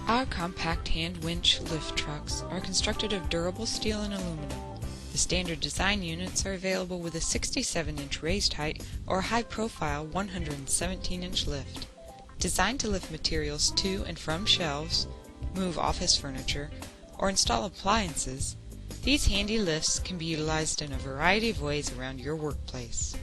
Our compact hand winch lift trucks are constructed of durable steel and aluminum. The standard design units are available with a 67-inch raised height or a high-profile 117-inch lift. Designed to lift materials to and from shelves, move office furniture, or install appliances, these handy lifts can be utilized in a variety of ways around your workplace.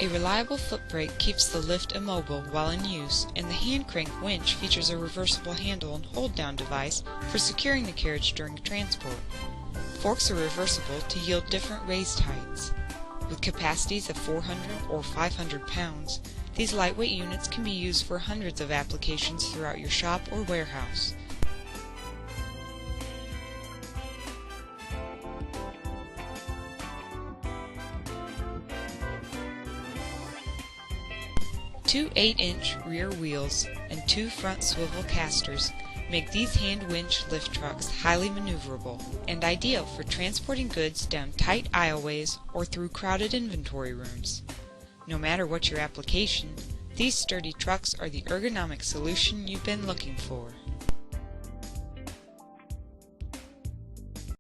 A reliable foot brake keeps the lift immobile while in use, and the hand crank winch features a reversible handle and hold-down device for securing the carriage during transport. Forks are reversible to yield different raised heights. With capacities of 400 or 500 pounds, these lightweight units can be used for hundreds of applications throughout your shop or warehouse. Two 8-inch rear wheels and two front swivel casters make these hand winch lift trucks highly maneuverable and ideal for transporting goods down tight aisleways or through crowded inventory rooms. No matter what your application, these sturdy trucks are the ergonomic solution you've been looking for.